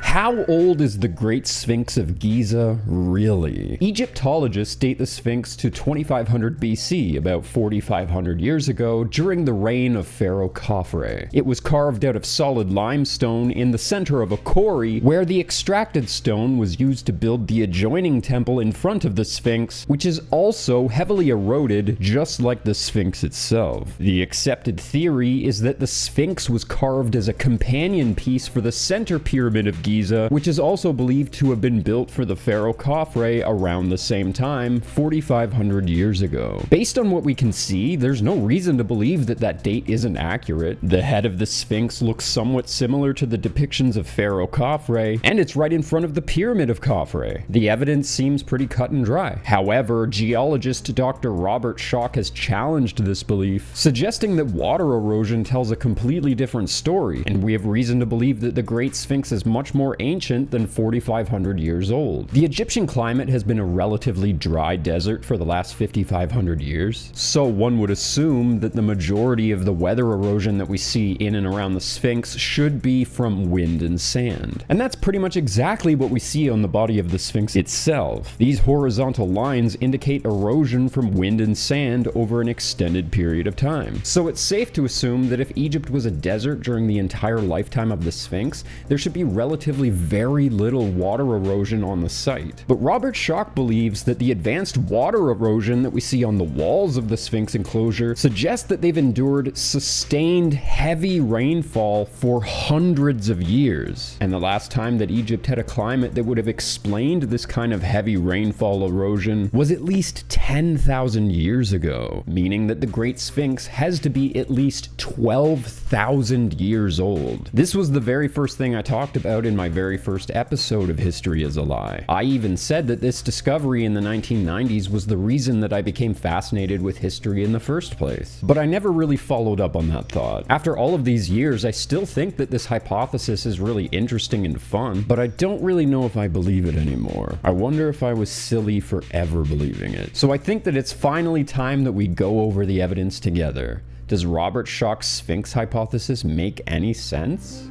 How old is the Great Sphinx of Giza really? Egyptologists date the Sphinx to 2500 BC, about 4500 years ago, during the reign of Pharaoh Khafre. It was carved out of solid limestone in the center of a quarry, where the extracted stone was used to build the adjoining temple in front of the Sphinx, which is also heavily eroded, just like the Sphinx itself. The accepted theory is that the Sphinx was carved as a companion piece for the center pyramid of Giza, which is also believed to have been built for the Pharaoh Khafre around the same time, 4,500 years ago. Based on what we can see, there's no reason to believe that that date isn't accurate. The head of the Sphinx looks somewhat similar to the depictions of Pharaoh Khafre, and it's right in front of the pyramid of Khafre. The evidence seems pretty cut and dry. However, geologist Dr. Robert Schoch has challenged this belief, suggesting that water erosion tells a completely different story, and we have reason to believe that the Great Sphinx is much more ancient than 4,500 years old. The Egyptian climate has been a relatively dry desert for the last 5,500 years, so one would assume that the majority of the weather erosion that we see in and around the Sphinx should be from wind and sand. And that's pretty much exactly what we see on the body of the Sphinx itself. These horizontal lines indicate erosion from wind and sand over an extended period of time. So it's safe to assume that if Egypt was a desert during the entire lifetime of the Sphinx, there should be relatively very little water erosion on the site. But Robert Schoch believes that the advanced water erosion that we see on the walls of the Sphinx enclosure suggests that they've endured sustained heavy rainfall for hundreds of years. And the last time that Egypt had a climate that would have explained this kind of heavy rainfall erosion was at least 10,000 years ago, meaning that the Great Sphinx has to be at least 12,000 years old. This was the very first thing I talked about in my very first episode of History is a Lie. I even said that this discovery in the 1990s was the reason that I became fascinated with history in the first place. But I never really followed up on that thought. After all of these years, I still think that this hypothesis is really interesting and fun, but I don't really know if I believe it anymore. I wonder if I was silly for ever believing it. So I think that it's finally time that we go over the evidence together. Does Robert Schoch's Sphinx hypothesis make any sense?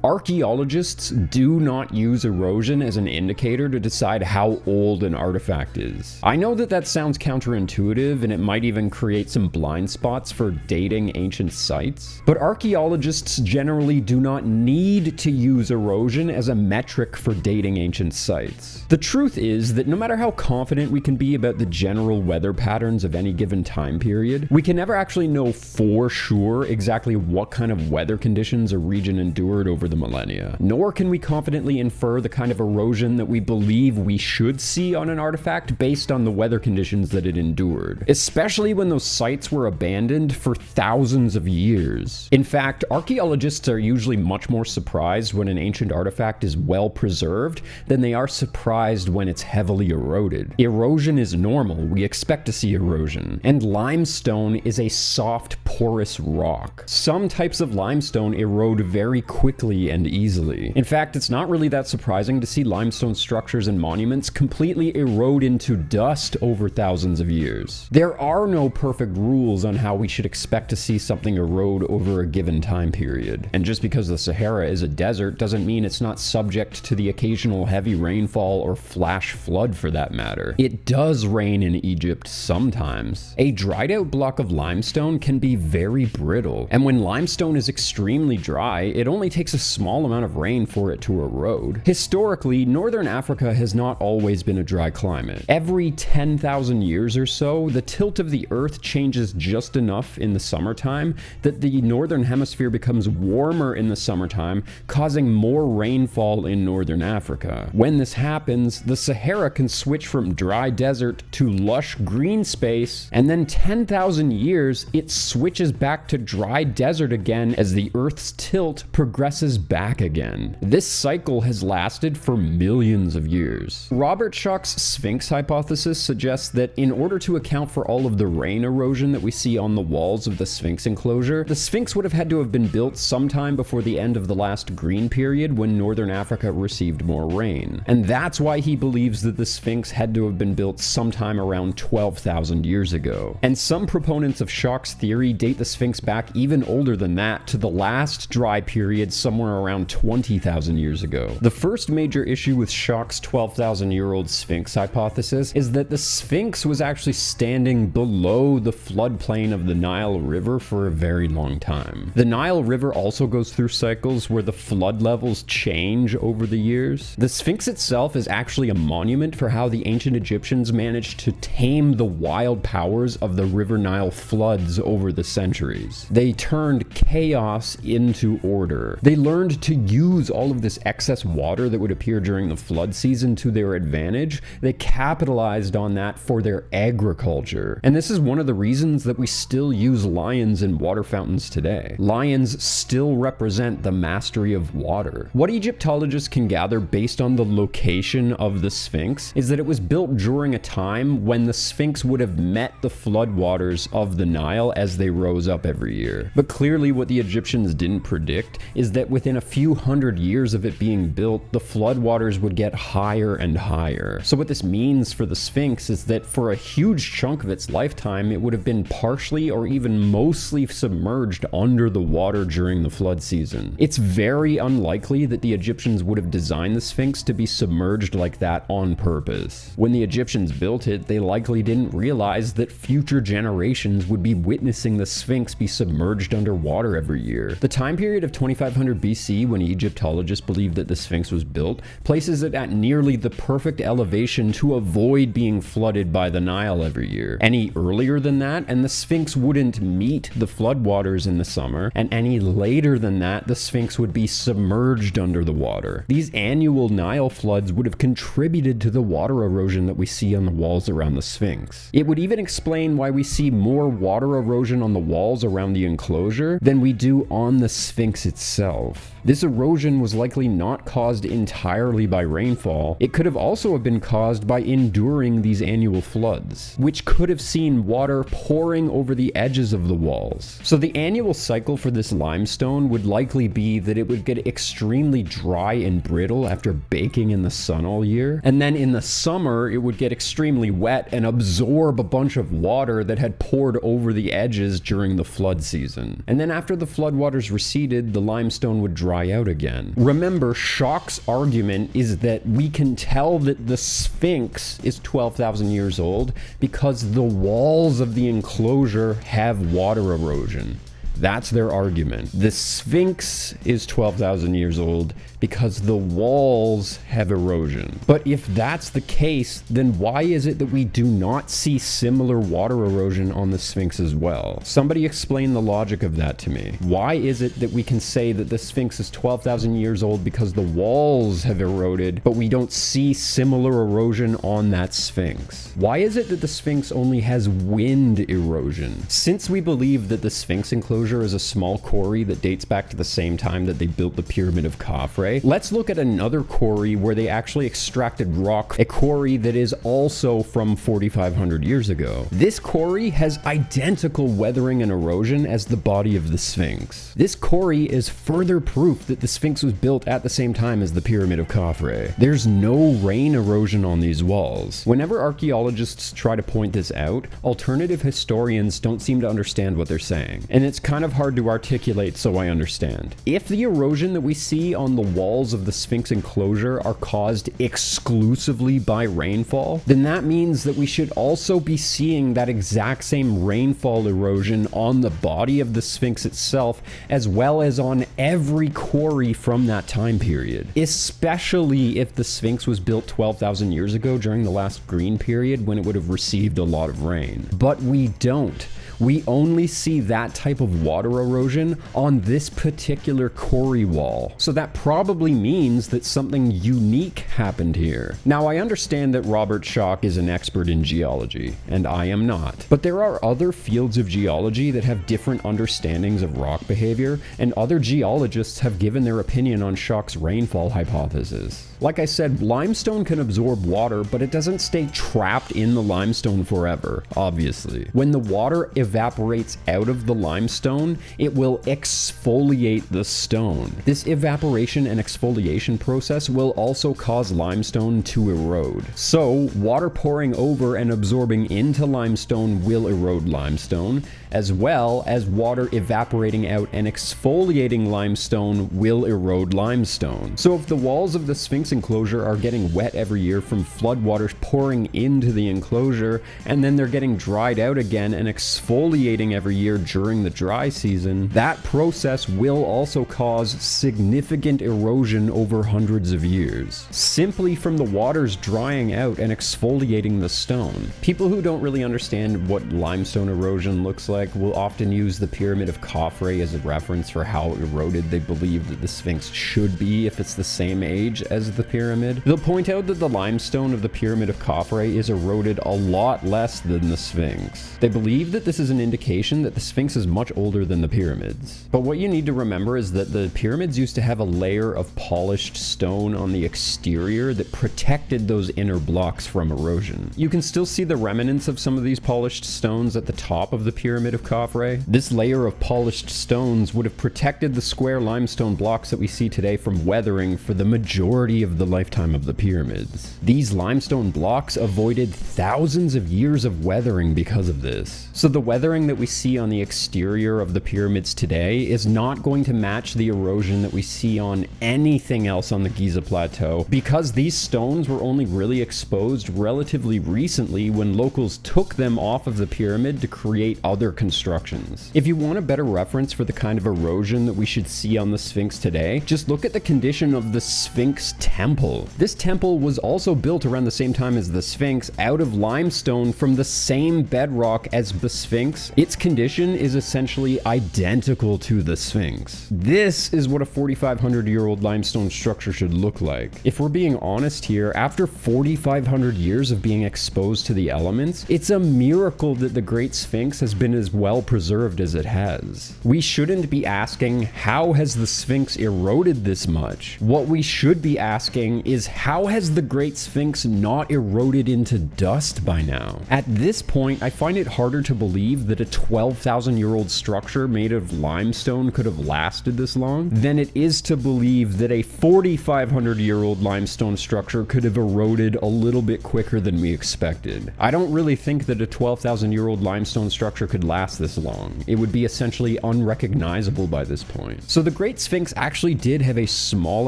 Archaeologists do not use erosion as an indicator to decide how old an artifact is. I know that that sounds counterintuitive, and it might even create some blind spots for dating ancient sites, but archaeologists generally do not need to use erosion as a metric for dating ancient sites. The truth is that no matter how confident we can be about the general weather patterns of any given time period, we can never actually know for sure exactly what kind of weather conditions a region endured over the millennia. Nor can we confidently infer the kind of erosion that we believe we should see on an artifact based on the weather conditions that it endured, especially when those sites were abandoned for thousands of years. In fact, archaeologists are usually much more surprised when an ancient artifact is well preserved than they are surprised when it's heavily eroded. Erosion is normal, we expect to see erosion, and limestone is a soft, porous rock. Some types of limestone erode very quickly and easily. In fact, it's not really that surprising to see limestone structures and monuments completely erode into dust over thousands of years. There are no perfect rules on how we should expect to see something erode over a given time period. And just because the Sahara is a desert doesn't mean it's not subject to the occasional heavy rainfall or flash flood for that matter. It does rain in Egypt sometimes. A dried out block of limestone can be very brittle, and when limestone is extremely dry, it only takes a small amount of rain for it to erode. Historically, northern Africa has not always been a dry climate. Every 10,000 years or so, the tilt of the earth changes just enough in the summertime that the northern hemisphere becomes warmer in the summertime, causing more rainfall in northern Africa. When this happens, the Sahara can switch from dry desert to lush green space, and then 10,000 years, it switches back to dry desert again as the earth's tilt progresses back again. This cycle has lasted for millions of years. Robert Schoch's Sphinx hypothesis suggests that in order to account for all of the rain erosion that we see on the walls of the Sphinx enclosure, the Sphinx would have had to have been built sometime before the end of the last green period when northern Africa received more rain. And that's why he believes that the Sphinx had to have been built sometime around 12,000 years ago. And some proponents of Schoch's theory date the Sphinx back even older than that, to the last dry period somewhere around 20,000 years ago. The first major issue with Schoch's 12,000-year-old Sphinx hypothesis is that the Sphinx was actually standing below the floodplain of the Nile River for a very long time. The Nile River also goes through cycles where the flood levels change over the years. The Sphinx itself is actually a monument for how the ancient Egyptians managed to tame the wild powers of the River Nile floods over the centuries. They turned chaos into order. They learned to use all of this excess water that would appear during the flood season to their advantage. They capitalized on that for their agriculture. And this is one of the reasons that we still use lions in water fountains today. Lions still represent the mastery of water. What Egyptologists can gather based on the location of the Sphinx is that it was built during a time when the Sphinx would have met the floodwaters of the Nile as they rose up every year. But clearly what the Egyptians didn't predict is that within a few hundred years of it being built, the floodwaters would get higher and higher. So what this means for the Sphinx is that for a huge chunk of its lifetime, it would have been partially or even mostly submerged under the water during the flood season. It's very unlikely that the Egyptians would have designed the Sphinx to be submerged like that on purpose. When the Egyptians built it, they likely didn't realize that future generations would be witnessing the Sphinx be submerged underwater every year. The time period of 2500 BC, when Egyptologists believed that the Sphinx was built, places it at nearly the perfect elevation to avoid being flooded by the Nile every year. Any earlier than that, and the Sphinx wouldn't meet the floodwaters in the summer, and any later than that, the Sphinx would be submerged under the water. These annual Nile floods would have contributed to the water erosion that we see on the walls around the Sphinx. It would even explain why we see more water erosion on the walls around the enclosure than we do on the Sphinx itself. This erosion was likely not caused entirely by rainfall. It could have also been caused by enduring these annual floods, which could have seen water pouring over the edges of the walls. So the annual cycle for this limestone would likely be that it would get extremely dry and brittle after baking in the sun all year, and then in the summer it would get extremely wet and absorb a bunch of water that had poured over the edges during the flood season. And then after the floodwaters receded, the limestone would dry out again. Remember, Schoch's argument is that we can tell that the Sphinx is 12,000 years old because the walls of the enclosure have water erosion. That's their argument. The Sphinx is 12,000 years old because the walls have erosion. But if that's the case, then why is it that we do not see similar water erosion on the Sphinx as well? Somebody explain the logic of that to me. Why is it that we can say that the Sphinx is 12,000 years old because the walls have eroded, but we don't see similar erosion on that Sphinx? Why is it that the Sphinx only has wind erosion? Since we believe that the Sphinx enclosure is a small quarry that dates back to the same time that they built the Pyramid of Khafre, let's look at another quarry where they actually extracted rock, a quarry that is also from 4,500 years ago. This quarry has identical weathering and erosion as the body of the Sphinx. This quarry is further proof that the Sphinx was built at the same time as the Pyramid of Khafre. There's no rain erosion on these walls. Whenever archaeologists try to point this out, alternative historians don't seem to understand what they're saying, and it's kind of hard to articulate, so I understand. If the erosion that we see on the walls of the Sphinx enclosure are caused exclusively by rainfall, then that means that we should also be seeing that exact same rainfall erosion on the body of the Sphinx itself, as well as on every quarry from that time period. Especially if the Sphinx was built 12,000 years ago during the last green period when it would have received a lot of rain. But we don't. we only see that type of water erosion on this particular quarry wall. So that probably means that something unique happened here. Now, I understand that Robert Schoch is an expert in geology, and I am not. But there are other fields of geology that have different understandings of rock behavior, and other geologists have given their opinion on Schoch's rainfall hypothesis. Like I said, limestone can absorb water, but it doesn't stay trapped in the limestone forever, obviously. When the water evaporates out of the limestone, it will exfoliate the stone. This evaporation and exfoliation process will also cause limestone to erode. So, water pouring over and absorbing into limestone will erode limestone, as well as water evaporating out and exfoliating limestone will erode limestone. So if the walls of the Sphinx enclosure are getting wet every year from floodwaters pouring into the enclosure, and then they're getting dried out again and exfoliating every year during the dry season, that process will also cause significant erosion over hundreds of years, simply from the waters drying out and exfoliating the stone. People who don't really understand what limestone erosion looks like will often use the Pyramid of Khafre as a reference for how eroded they believe that the Sphinx should be if it's the same age as the pyramid. They'll point out that the limestone of the Pyramid of Khafre is eroded a lot less than the Sphinx. They believe that this is an indication that the Sphinx is much older than the pyramids. But what you need to remember is that the pyramids used to have a layer of polished stone on the exterior that protected those inner blocks from erosion. You can still see the remnants of some of these polished stones at the top of the Pyramid of Khafre. This layer of polished stones would have protected the square limestone blocks that we see today from weathering for the majority of the lifetime of the pyramids. These limestone blocks avoided thousands of years of weathering because of this. So the weathering that we see on the exterior of the pyramids today is not going to match the erosion that we see on anything else on the Giza plateau, because these stones were only really exposed relatively recently when locals took them off of the pyramid to create other constructions. If you want a better reference for the kind of erosion that we should see on the Sphinx today, just look at the condition of the Sphinx temple. This temple was also built around the same time as the Sphinx out of limestone from the same bedrock as the Sphinx. Its condition is essentially identical to the Sphinx. This is what a 4,500-year-old limestone structure should look like. If we're being honest here, after 4,500 years of being exposed to the elements, it's a miracle that the Great Sphinx has been as well preserved as it has. We shouldn't be asking, how has the Sphinx eroded this much? What we should be asking is, how has the Great Sphinx not eroded into dust by now? At this point, I find it harder to believe that a 12,000-year-old structure made of limestone could have lasted this long than it is to believe that a 4,500-year-old limestone structure could have eroded a little bit quicker than we expected. I don't really think that a 12,000-year-old limestone structure could last this long. It would be essentially unrecognizable by this point. So the Great Sphinx actually did have a small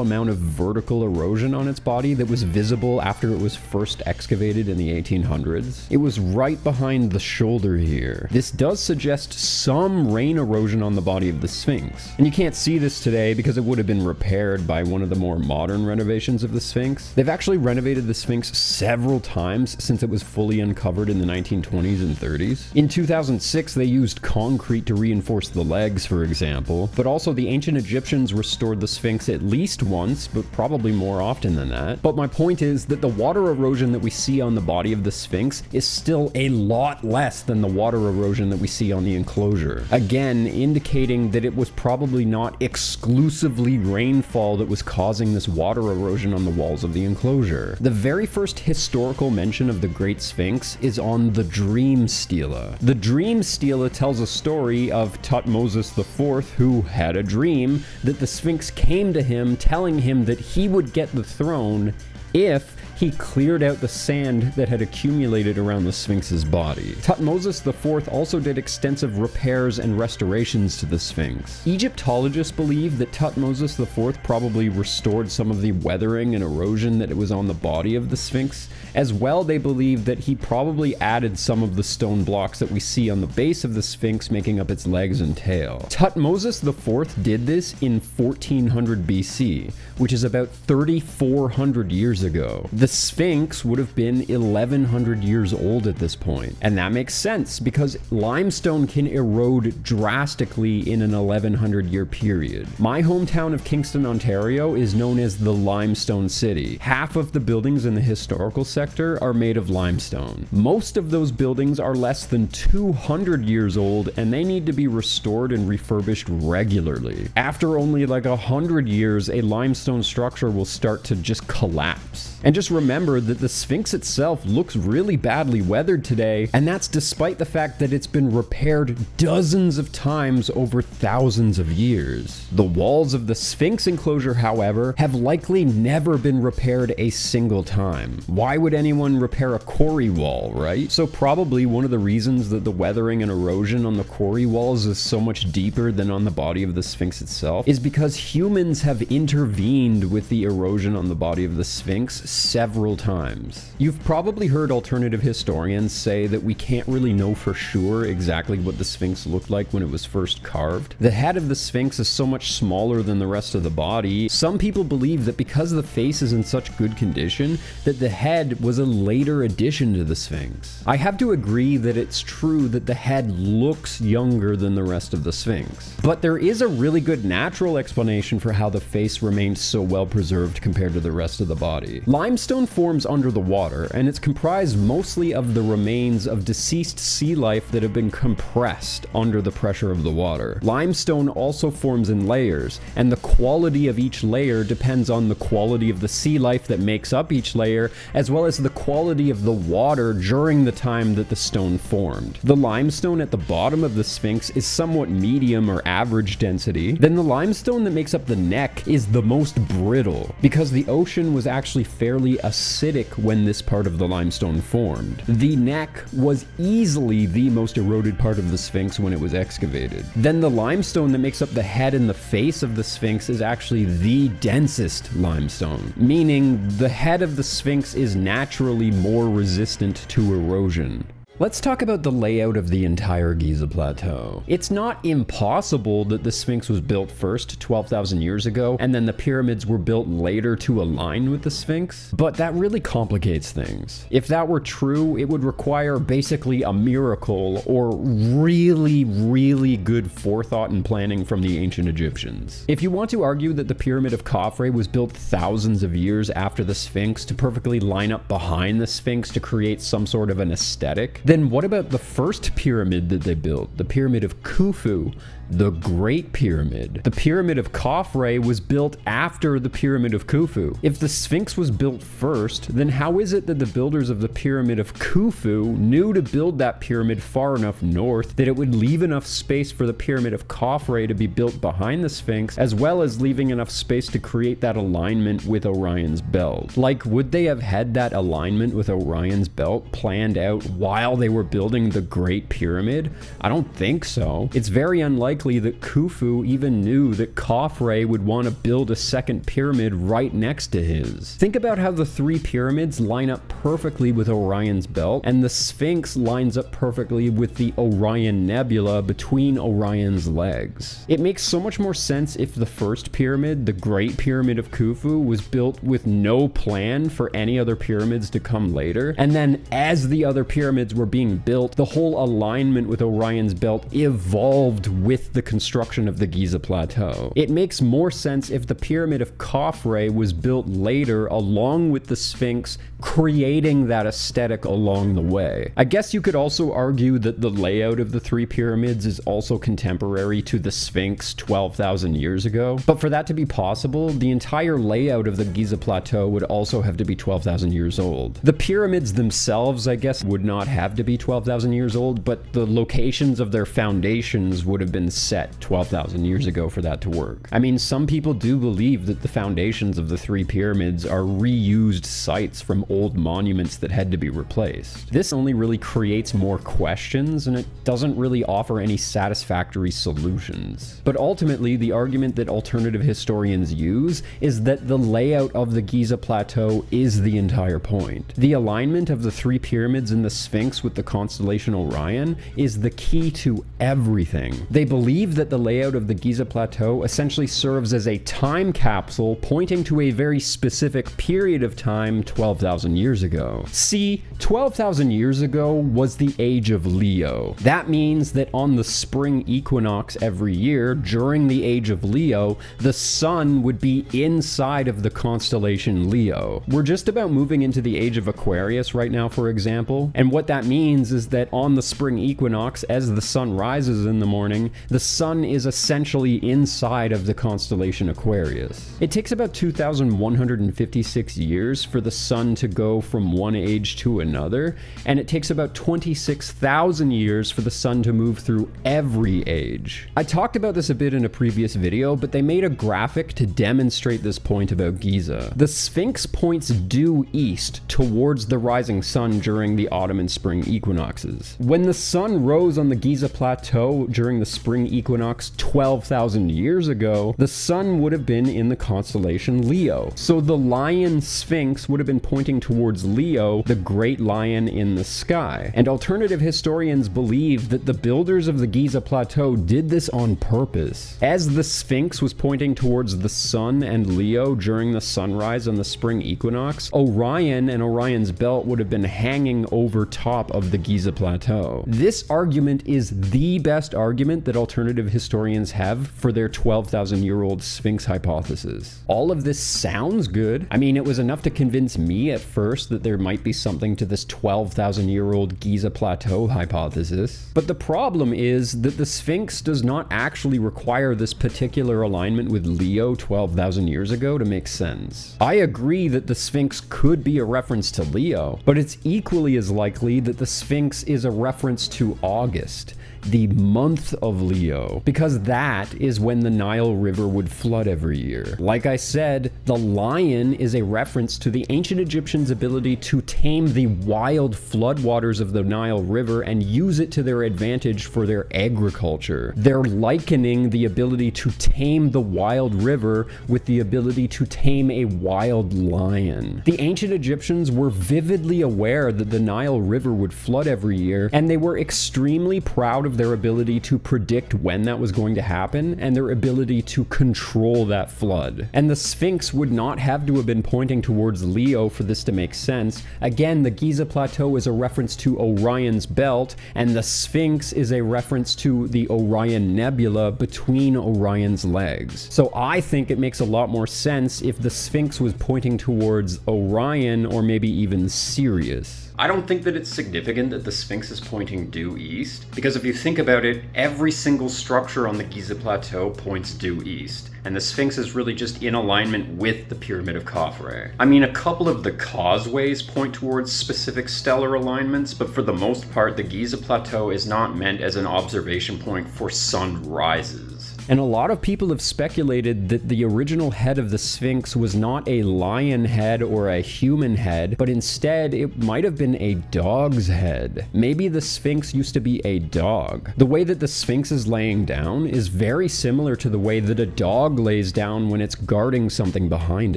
amount of vertical erosion on its body that was visible after it was first excavated in the 1800s. It was right behind the shoulder here. This does suggest some rain erosion on the body of the Sphinx. And you can't see this today because it would have been repaired by one of the more modern renovations of the Sphinx. They've actually renovated the Sphinx several times since it was fully uncovered in the 1920s and 30s. In 2006, they used concrete to reinforce the legs, for example, but also the ancient Egyptians restored the Sphinx at least once, but probably more often than that. But my point is that the water erosion that we see on the body of the Sphinx is still a lot less than the water erosion that we see on the enclosure. Again, indicating that it was probably not exclusively rainfall that was causing this water erosion on the walls of the enclosure. The very first historical mention of the Great Sphinx is on the Dream Stela. The Dream Stela tells a story of Thutmose IV, who had a dream that the Sphinx came to him telling him that he would get the throne if he cleared out the sand that had accumulated around the Sphinx's body. Thutmose IV also did extensive repairs and restorations to the Sphinx. Egyptologists believe that Thutmose IV probably restored some of the weathering and erosion that was on the body of the Sphinx. As well, they believe that he probably added some of the stone blocks that we see on the base of the Sphinx making up its legs and tail. Thutmose IV did this in 1400 BC, which is about 3,400 years ago. The The Sphinx would have been 1100 years old at this point. And that makes sense because limestone can erode drastically in an 1100 year period. My hometown of Kingston, Ontario is known as the Limestone City. Half of the buildings in the historical sector are made of limestone. Most of those buildings are less than 200 years old and they need to be restored and refurbished regularly. After only like 100 years, a limestone structure will start to just collapse. And just remember that the Sphinx itself looks really badly weathered today, and that's despite the fact that it's been repaired dozens of times over thousands of years. The walls of the Sphinx enclosure, however, have likely never been repaired a single time. Why would anyone repair a quarry wall, right? So probably one of the reasons that the weathering and erosion on the quarry walls is so much deeper than on the body of the Sphinx itself is because humans have intervened with the erosion on the body of the Sphinx several times. You've probably heard alternative historians say that we can't really know for sure exactly what the Sphinx looked like when it was first carved. The head of the Sphinx is so much smaller than the rest of the body. Some people believe that because the face is in such good condition, that the head was a later addition to the Sphinx. I have to agree that it's true that the head looks younger than the rest of the Sphinx. But there is a really good natural explanation for how the face remained so well preserved compared to the rest of the body. Limestone forms under the water, and it's comprised mostly of the remains of deceased sea life that have been compressed under the pressure of the water. Limestone also forms in layers, and the quality of each layer depends on the quality of the sea life that makes up each layer, as well as the quality of the water during the time that the stone formed. The limestone at the bottom of the Sphinx is somewhat medium or average density. Then the limestone that makes up the neck is the most brittle, because the ocean was actually fairly acidic when this part of the limestone formed. The neck was easily the most eroded part of the Sphinx when it was excavated. Then the limestone that makes up the head and the face of the Sphinx is actually the densest limestone, meaning the head of the Sphinx is naturally more resistant to erosion. Let's talk about the layout of the entire Giza Plateau. It's not impossible that the Sphinx was built first 12,000 years ago, and then the pyramids were built later to align with the Sphinx, but that really complicates things. If that were true, it would require basically a miracle or really good forethought and planning from the ancient Egyptians. If you want to argue that the Pyramid of Khafre was built thousands of years after the Sphinx to perfectly line up behind the Sphinx to create some sort of an aesthetic, then what about the first pyramid that they built, the Pyramid of Khufu, the Great Pyramid? The Pyramid of Khafre was built after the Pyramid of Khufu. If the Sphinx was built first, then how is it that the builders of the Pyramid of Khufu knew to build that pyramid far enough north that it would leave enough space for the Pyramid of Khafre to be built behind the Sphinx, as well as leaving enough space to create that alignment with Orion's belt? Like, would they have had that alignment with Orion's belt planned out while they were building the Great Pyramid? I don't think so. It's very unlikely that Khufu even knew that Khafre would want to build a second pyramid right next to his. Think about how the three pyramids line up perfectly with Orion's belt, and the Sphinx lines up perfectly with the Orion Nebula between Orion's legs. It makes so much more sense if the first pyramid, the Great Pyramid of Khufu, was built with no plan for any other pyramids to come later, and then as the other pyramids were being built, the whole alignment with Orion's belt evolved with the construction of the Giza Plateau. It makes more sense if the Pyramid of Khafre was built later along with the Sphinx, creating that aesthetic along the way. I guess you could also argue that the layout of the three pyramids is also contemporary to the Sphinx 12,000 years ago, but for that to be possible, the entire layout of the Giza Plateau would also have to be 12,000 years old. The pyramids themselves, I guess, would not have to be 12,000 years old, but the locations of their foundations would have been set 12,000 years ago for that to work. I mean, some people do believe that the foundations of the three pyramids are reused sites from old monuments that had to be replaced. This only really creates more questions, and it doesn't really offer any satisfactory solutions. But ultimately, the argument that alternative historians use is that the layout of the Giza Plateau is the entire point. The alignment of the three pyramids and the Sphinx with the constellation Orion is the key to everything. They believe that the layout of the Giza Plateau essentially serves as a time capsule pointing to a very specific period of time 12,000 years ago. See, 12,000 years ago was the age of Leo. That means that on the spring equinox every year, during the age of Leo, the sun would be inside of the constellation Leo. We're just about moving into the age of Aquarius right now, for example, and what that means is that on the spring equinox, as the sun rises in the morning, the sun is essentially inside of the constellation Aquarius. It takes about 2,156 years for the sun to go from one age to another, and it takes about 26,000 years for the sun to move through every age. I talked about this a bit in a previous video, but they made a graphic to demonstrate this point about Giza. The Sphinx points due east towards the rising sun during the autumn and spring equinoxes. When the sun rose on the Giza Plateau during the spring equinox 12,000 years ago, the sun would have been in the constellation Leo. So the lion Sphinx would have been pointing towards Leo, the great lion in the sky. And alternative historians believe that the builders of the Giza Plateau did this on purpose. As the Sphinx was pointing towards the sun and Leo during the sunrise on the spring equinox, Orion and Orion's belt would have been hanging over top of the Giza Plateau. This argument is the best argument that alternative historians have for their 12,000-year-old Sphinx hypothesis. All of this sounds good. I mean, it was enough to convince me at first that there might be something to this 12,000-year-old Giza Plateau hypothesis. But the problem is that the Sphinx does not actually require this particular alignment with Leo 12,000 years ago to make sense. I agree that the Sphinx could be a reference to Leo, but it's equally as likely that the Sphinx is a reference to August, the month of Leo, because that is when the Nile River would flood every year. Like I said, the lion is a reference to the ancient Egyptians' ability to tame the wild floodwaters of the Nile River and use it to their advantage for their agriculture. They're likening the ability to tame the wild river with the ability to tame a wild lion. The ancient Egyptians were vividly aware that the Nile River would flood every year, and they were extremely proud of their ability to predict when that was going to happen and their ability to control that flood. And the Sphinx would not have to have been pointing towards Leo for this to make sense. Again, the Giza Plateau is a reference to Orion's belt, and the Sphinx is a reference to the Orion Nebula between Orion's legs. So I think it makes a lot more sense if the Sphinx was pointing towards Orion or maybe even Sirius. I don't think that it's significant that the Sphinx is pointing due east, because if you think about it, every single structure on the Giza Plateau points due east, and the Sphinx is really just in alignment with the Pyramid of Khafre. I mean, a couple of the causeways point towards specific stellar alignments, but for the most part, the Giza Plateau is not meant as an observation point for sunrises. And a lot of people have speculated that the original head of the Sphinx was not a lion head or a human head, but instead it might have been a dog's head. Maybe the Sphinx used to be a dog. The way that the Sphinx is laying down is very similar to the way that a dog lays down when it's guarding something behind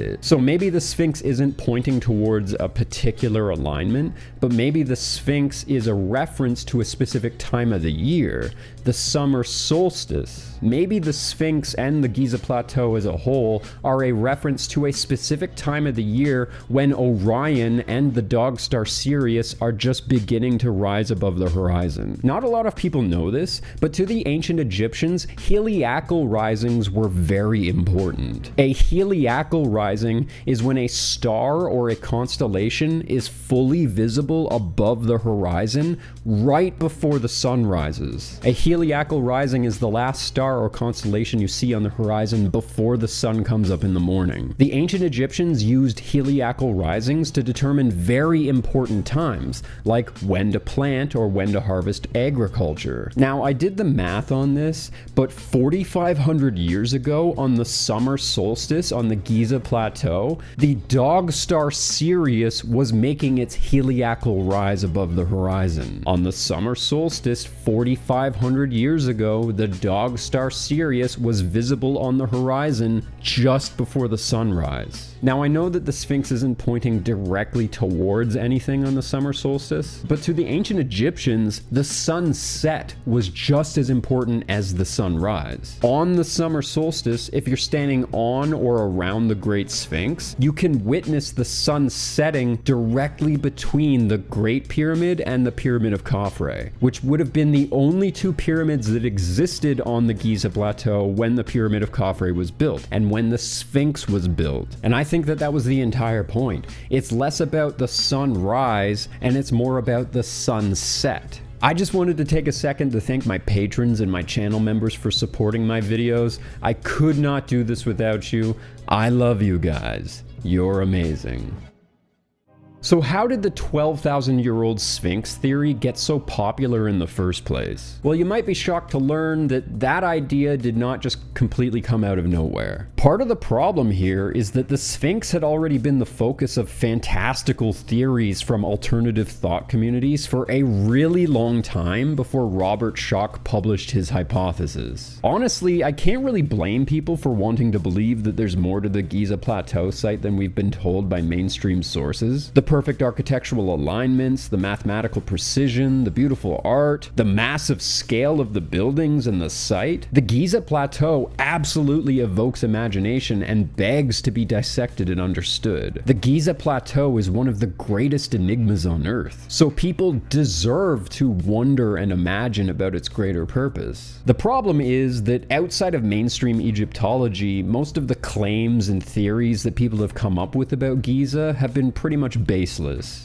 it. So maybe the Sphinx isn't pointing towards a particular alignment, but maybe the Sphinx is a reference to a specific time of the year, the summer solstice. Maybe the Sphinx and the Giza Plateau as a whole are a reference to a specific time of the year when Orion and the dog star Sirius are just beginning to rise above the horizon. Not a lot of people know this, but to the ancient Egyptians, heliacal risings were very important. A heliacal rising is when a star or a constellation is fully visible above the horizon right before the sun rises. A heliacal rising is the last star or constellation you see on the horizon before the sun comes up in the morning. The ancient Egyptians used heliacal risings to determine very important times, like when to plant or when to harvest agriculture. Now, I did the math on this, but 4,500 years ago, on the summer solstice on the Giza Plateau, the dog star Sirius was making its heliacal rise above the horizon. On the summer solstice 4,500 years ago, the dog star Sirius Sirius was visible on the horizon just before the sunrise. Now I know that the Sphinx isn't pointing directly towards anything on the summer solstice, but to the ancient Egyptians, the sunset was just as important as the sunrise. On the summer solstice, if you're standing on or around the Great Sphinx, you can witness the sun setting directly between the Great Pyramid and the Pyramid of Khafre, which would have been the only two pyramids that existed on the Giza plateau when the Pyramid of Khafre was built and when the Sphinx was built. And I think that that was the entire point. It's less about the sunrise and it's more about the sunset. I just wanted to take a second to thank my patrons and my channel members for supporting my videos. I could not do this without you. I love you guys. You're amazing. So how did the 12,000-year-old Sphinx theory get so popular in the first place? Well, you might be shocked to learn that that idea did not just completely come out of nowhere. Part of the problem here is that the Sphinx had already been the focus of fantastical theories from alternative thought communities for a really long time before Robert Schoch published his hypothesis. Honestly, I can't really blame people for wanting to believe that there's more to the Giza plateau site than we've been told by mainstream sources. The perfect architectural alignments, the mathematical precision, the beautiful art, the massive scale of the buildings and the site. The Giza plateau absolutely evokes imagination and begs to be dissected and understood. The Giza plateau is one of the greatest enigmas on Earth, so people deserve to wonder and imagine about its greater purpose. The problem is that outside of mainstream Egyptology, most of the claims and theories that people have come up with about Giza have been pretty much baseless,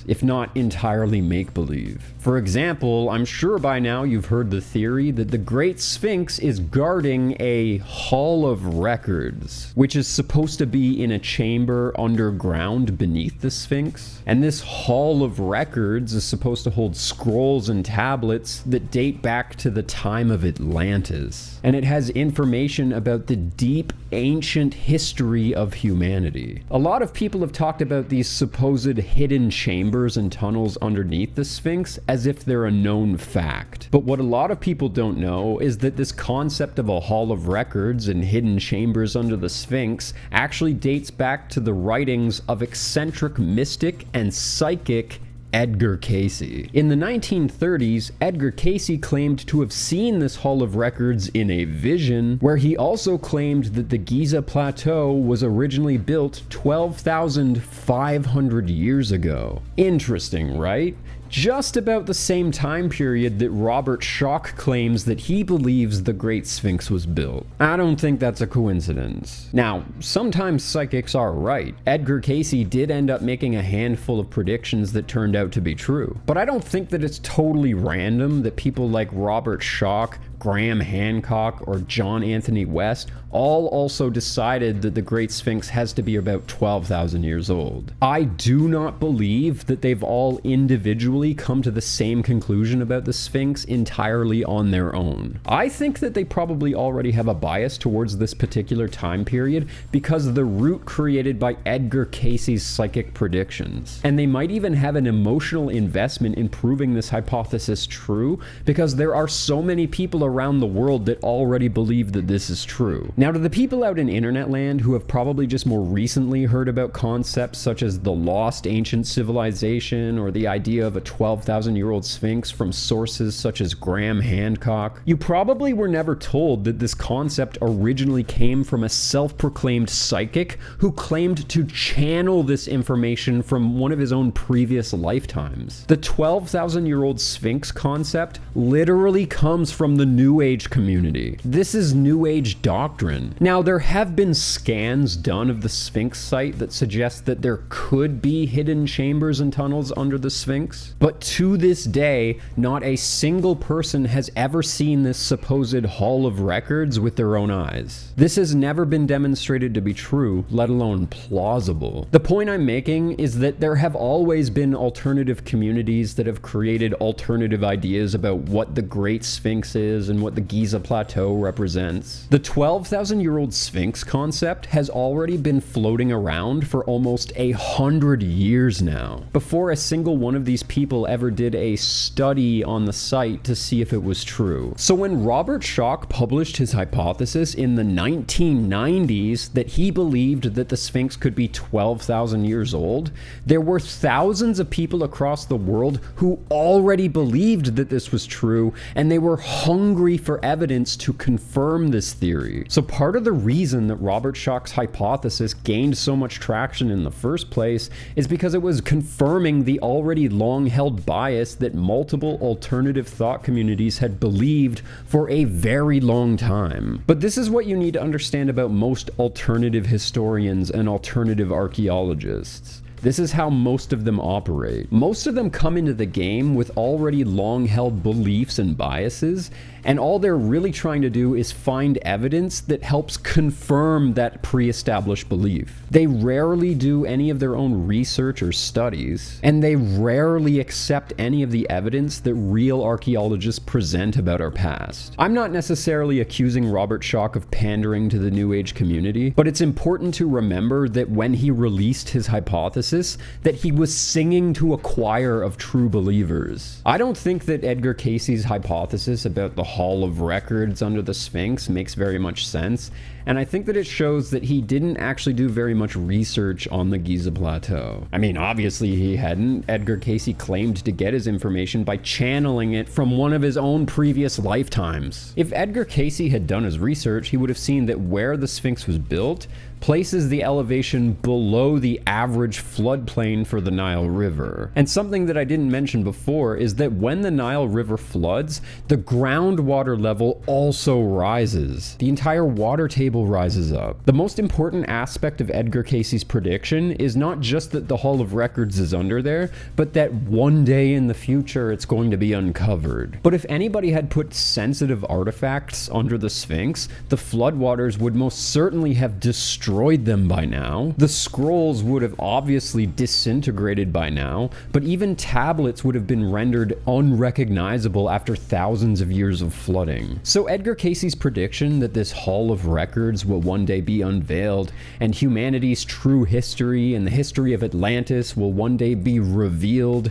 if not entirely make-believe. For example, I'm sure by now you've heard the theory that the Great Sphinx is guarding a Hall of Records, which is supposed to be in a chamber underground beneath the Sphinx. And this Hall of Records is supposed to hold scrolls and tablets that date back to the time of Atlantis. And it has information about the deep, ancient history of humanity. A lot of people have talked about these supposed hidden chambers and tunnels underneath the Sphinx as if they're a known fact. But what a lot of people don't know is that this concept of a Hall of Records and hidden chambers under the Sphinx actually dates back to the writings of eccentric mystic and psychic Edgar Cayce. In the 1930s, Edgar Cayce claimed to have seen this Hall of Records in a vision, where he also claimed that the Giza plateau was originally built 12,500 years ago. Interesting, right? Just about the same time period that Robert Schoch claims that he believes the Great Sphinx was built. I don't think that's a coincidence. Now, sometimes psychics are right. Edgar Cayce did end up making a handful of predictions that turned out to be true. But I don't think that it's totally random that people like Robert Schoch, Graham Hancock, or John Anthony West all also decided that the Great Sphinx has to be about 12,000 years old. I do not believe that they've all individually come to the same conclusion about the Sphinx entirely on their own. I think that they probably already have a bias towards this particular time period because of the root created by Edgar Cayce's psychic predictions. And they might even have an emotional investment in proving this hypothesis true because there are so many people around the world that already believe that this is true. Now, to the people out in internet land who have probably just more recently heard about concepts such as the lost ancient civilization or the idea of a 12,000-year-old Sphinx from sources such as Graham Hancock, you probably were never told that this concept originally came from a self-proclaimed psychic who claimed to channel this information from one of his own previous lifetimes. The 12,000-year-old Sphinx concept literally comes from the New Age community. This is New Age doctrine. Now, there have been scans done of the Sphinx site that suggest that there could be hidden chambers and tunnels under the Sphinx, but to this day, not a single person has ever seen this supposed Hall of Records with their own eyes. This has never been demonstrated to be true, let alone plausible. The point I'm making is that there have always been alternative communities that have created alternative ideas about what the Great Sphinx is is and what the Giza plateau represents. The 12,000-year-old Sphinx concept has already been floating around for almost 100 years now, before a single one of these people ever did a study on the site to see if it was true. So when Robert Schoch published his hypothesis in the 1990s that he believed that the Sphinx could be 12,000 years old, there were thousands of people across the world who already believed that this was true, and they were hungry for evidence to confirm this theory. So part of the reason that Robert Schoch's hypothesis gained so much traction in the first place is because it was confirming the already long-held bias that multiple alternative thought communities had believed for a very long time. But this is what you need to understand about most alternative historians and alternative archaeologists. This is how most of them operate. Most of them come into the game with already long-held beliefs and biases, and all they're really trying to do is find evidence that helps confirm that pre-established belief. They rarely do any of their own research or studies, and they rarely accept any of the evidence that real archaeologists present about our past. I'm not necessarily accusing Robert Schoch of pandering to the New Age community, but it's important to remember that when he released his hypothesis, that he was singing to a choir of true believers. I don't think that Edgar Cayce's hypothesis about the Hall of Records under the Sphinx makes very much sense, and I think that it shows that he didn't actually do very much research on the Giza plateau. I mean, obviously he hadn't. Edgar Cayce claimed to get his information by channeling it from one of his own previous lifetimes. If Edgar Cayce had done his research, he would have seen that where the Sphinx was built places the elevation below the average floodplain for the Nile River. And something that I didn't mention before is that when the Nile River floods, the groundwater level also rises. The entire water table rises up. The most important aspect of Edgar Cayce's prediction is not just that the Hall of Records is under there, but that one day in the future it's going to be uncovered. But if anybody had put sensitive artifacts under the Sphinx, the floodwaters would most certainly have destroyed them by now. The scrolls would have obviously disintegrated by now, but even tablets would have been rendered unrecognizable after thousands of years of flooding. So Edgar Cayce's prediction that this Hall of Records will one day be unveiled, and humanity's true history and the history of Atlantis will one day be revealed,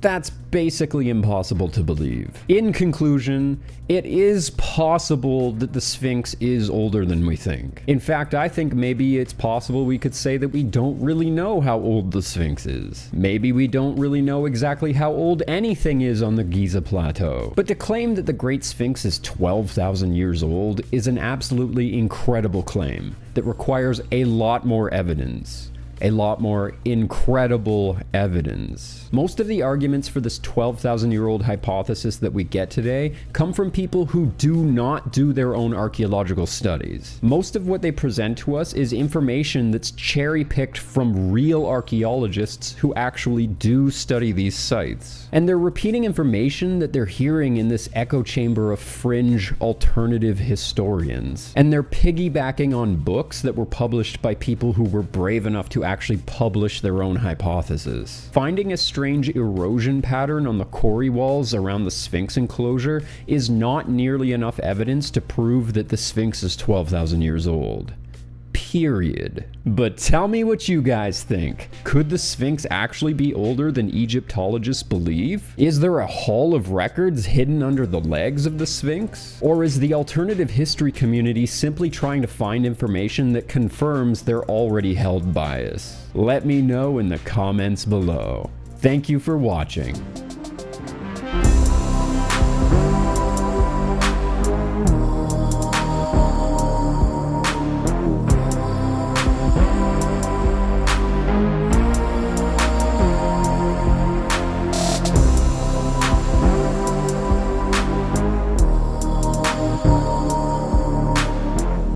that's basically impossible to believe. In conclusion, it is possible that the Sphinx is older than we think. In fact, I think maybe it's possible we could say that we don't really know how old the Sphinx is. Maybe we don't really know exactly how old anything is on the Giza plateau. But to claim that the Great Sphinx is 12,000 years old is an absolutely incredible claim that requires a lot more evidence. A lot more incredible evidence. Most of the arguments for this 12,000-year-old hypothesis that we get today come from people who do not do their own archaeological studies. Most of what they present to us is information that's cherry-picked from real archaeologists who actually do study these sites. And they're repeating information that they're hearing in this echo chamber of fringe alternative historians. And they're piggybacking on books that were published by people who were brave enough to actually publish their own hypothesis. Finding a strange erosion pattern on the quarry walls around the Sphinx enclosure is not nearly enough evidence to prove that the Sphinx is 12,000 years old. Period. But tell me what you guys think. Could the Sphinx actually be older than Egyptologists believe? Is there a Hall of Records hidden under the legs of the Sphinx? Or is the alternative history community simply trying to find information that confirms their already held bias? Let me know in the comments below. Thank you for watching.